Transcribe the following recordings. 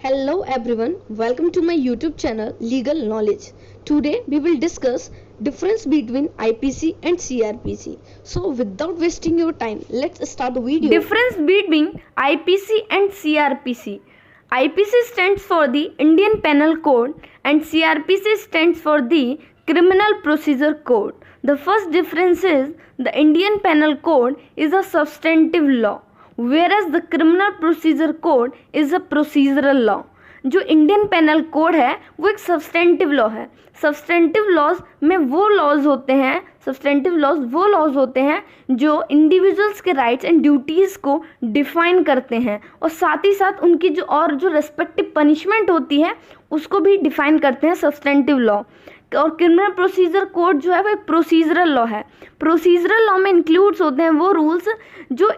Hello everyone, welcome to my YouTube channel Legal Knowledge. Today we will discuss difference between IPC and CRPC. So without wasting your time, let's start the video. Difference between IPC and CRPC. IPC stands for the Indian Penal Code and CRPC stands for the Criminal Procedure Code. The first difference is the Indian Penal Code is a substantive law, whereas the Criminal Procedure Code is a procedural law. जो Indian penal code है वो एक substantive law है. Substantive laws में वो laws होते हैं, substantive laws वो लॉज होते हैं जो इंडिविजुअल्स के राइट्स एंड ड्यूटीज़ को डिफाइन करते हैं और साथ ही साथ उनकी जो रेस्पेक्टिव पनिशमेंट होती है उसको भी डिफाइन करते हैं सब्सटेंटिव लॉ. और क्रिमिनल प्रोसीजर कोड जो है वो एक प्रोसीजरल लॉ है. प्रोसीजरल लॉ में इंक्लूड्स होते हैं वो रूल्स जो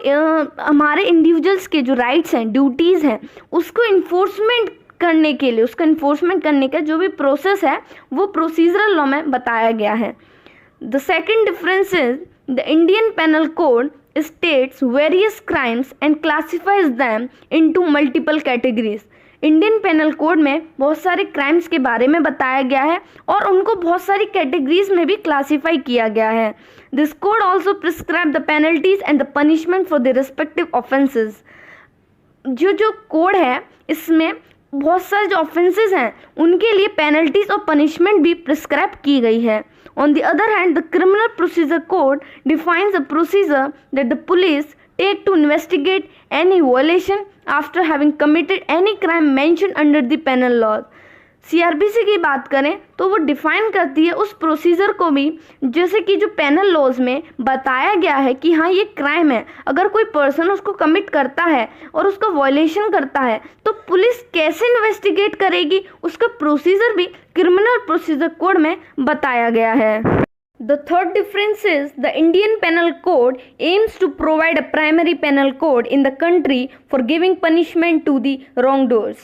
हमारे इंडिविजुअल्स के जो राइट्स हैं, ड्यूटीज़ हैं, उसको इन्फोर्समेंट करने के लिए, उसका इन्फोर्समेंट करने का जो भी प्रोसेस है वो प्रोसीजरल लॉ में बताया गया है. The second difference is the Indian penal code states various crimes and classifies them into multiple categories. Indian penal code में बहुत सारे क्राइम्स के बारे में बताया गया है और उनको बहुत सारी कैटेगरीज में भी क्लासीफाई किया गया है. This code also prescribe the penalties and the punishment for the respective offences. जो कोड है इसमें बहुत सारे जो ऑफेंसेस हैं उनके लिए पेनल्टीज और पनिशमेंट भी प्रिस्क्राइब की गई है. On the other hand the criminal procedure code defines the procedure that the police take to investigate any violation after having committed any crime mentioned under the penal laws. CRPC की बात करें तो वो define करती है उस procedure को भी जैसे कि जो पेनल लॉज में बताया गया है कि हाँ ये क्राइम है. अगर कोई पर्सन उसको कमिट करता है और उसका वायलेशन करता है तो पुलिस कैसे इन्वेस्टिगेट करेगी, उसका प्रोसीजर भी क्रिमिनल प्रोसीजर कोड में बताया गया है. The third difference is the Indian Penal Code aims to provide a primary penal code in the country for giving punishment to the wrongdoers.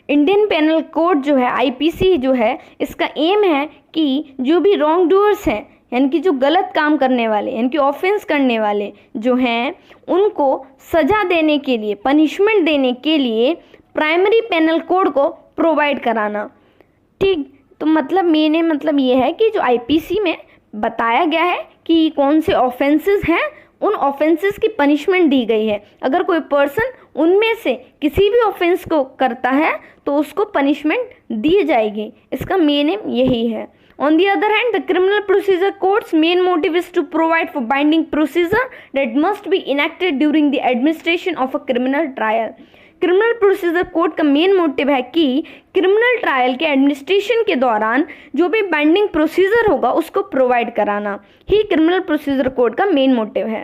Indian penal code जो है IPC जो है इसका M है कि जो भी रॉन्ग डूअर्स हैं यानी कि जो गलत काम करने वाले यानी कि ऑफेंस करने वाले जो हैं उनको सज़ा देने के लिए, पनिशमेंट देने के लिए प्राइमरी पेनल कोड को प्रोवाइड कराना. ठीक, तो मतलब ये है कि जो IPC में बताया गया है कि कौन से ऑफेंसेस हैं, उन ऑफेंसेस की पनिशमेंट दी गई है. अगर कोई पर्सन उनमें से किसी भी ऑफेंस को करता है तो उसको पनिशमेंट दी जाएगी. इसका मेन एम यही है. On the other hand, the Criminal Procedure Code's main motive is to provide for binding procedure that must be enacted during the administration of a criminal trial. Criminal procedure code का main motive है कि criminal trial के administration के दौरान जो भी binding procedure होगा उसको प्रोवाइड कराना ही क्रिमिनल प्रोसीजर कोड का मेन मोटिव है.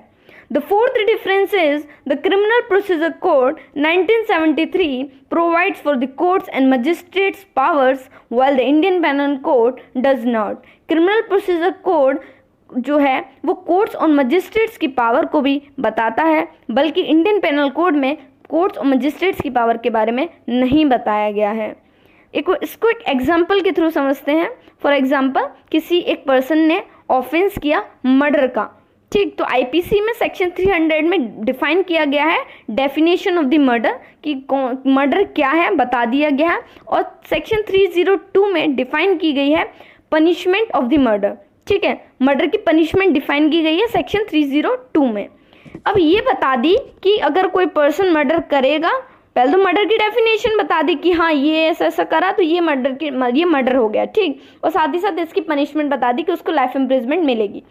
The fourth difference is the criminal procedure code 1973 provides for the courts and magistrates powers while the Indian penal code does not. Criminal procedure code जो है वो courts और magistrates की power को भी बताता है, बल्कि इंडियन पेनल कोड में कोर्ट्स और मजिस्ट्रेट्स की पावर के बारे में नहीं बताया गया है. इसको एक एग्जाम्पल के थ्रू समझते हैं. फॉर एग्जाम्पल, किसी एक पर्सन ने ऑफेंस किया मर्डर का. ठीक, तो IPC में सेक्शन 300 में डिफाइन किया गया है डेफिनेशन ऑफ द मर्डर कि मर्डर क्या है बता दिया गया है. और सेक्शन 302 में डिफाइन की गई है पनिशमेंट ऑफ द मर्डर. ठीक है, मर्डर की पनिशमेंट डिफाइन की गई है सेक्शन 302 में. अब ये बता दी कि अगर कोई पर्सन मर्डर करेगा, पहले तो मर्डर की डेफिनेशन बता दी कि हाँ ये ऐसा करा तो ये मर्डर हो गया. ठीक, और साथ ही साथ इसकी पनिशमेंट बता दी कि उसको लाइफ इम्प्रिजमेंट मिलेगी.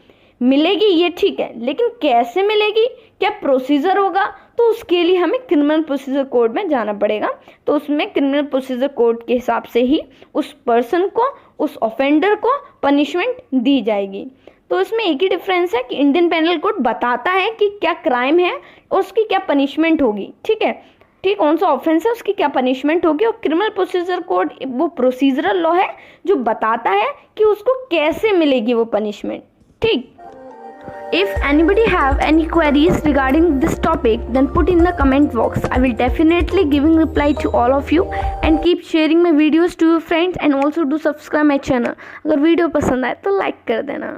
ये ठीक है, लेकिन कैसे मिलेगी, क्या प्रोसीजर होगा, तो उसके लिए हमें क्रिमिनल प्रोसीजर कोड में जाना पड़ेगा. तो उसमें क्रिमिनल प्रोसीजर कोड के हिसाब से ही उस पर्सन को, उस ऑफेंडर को पनिशमेंट दी जाएगी. तो इसमें एक ही डिफरेंस है कि इंडियन पेनल कोड बताता है कि क्या क्राइम है और उसकी क्या पनिशमेंट होगी. ठीक है, ठीक, कौन सा ऑफेंस है उसकी क्या पनिशमेंट होगी. और क्रिमिनल प्रोसीजर कोड वो प्रोसीजरल लॉ है जो बताता है कि उसको कैसे मिलेगी वो पनिशमेंट. ठीक, if anybody have any queries regarding this topic then put in the comment box. I will definitely giving reply to all of you and keep sharing my videos to your friends and also do subscribe my channel. अगर video पसंद आए तो like कर देना.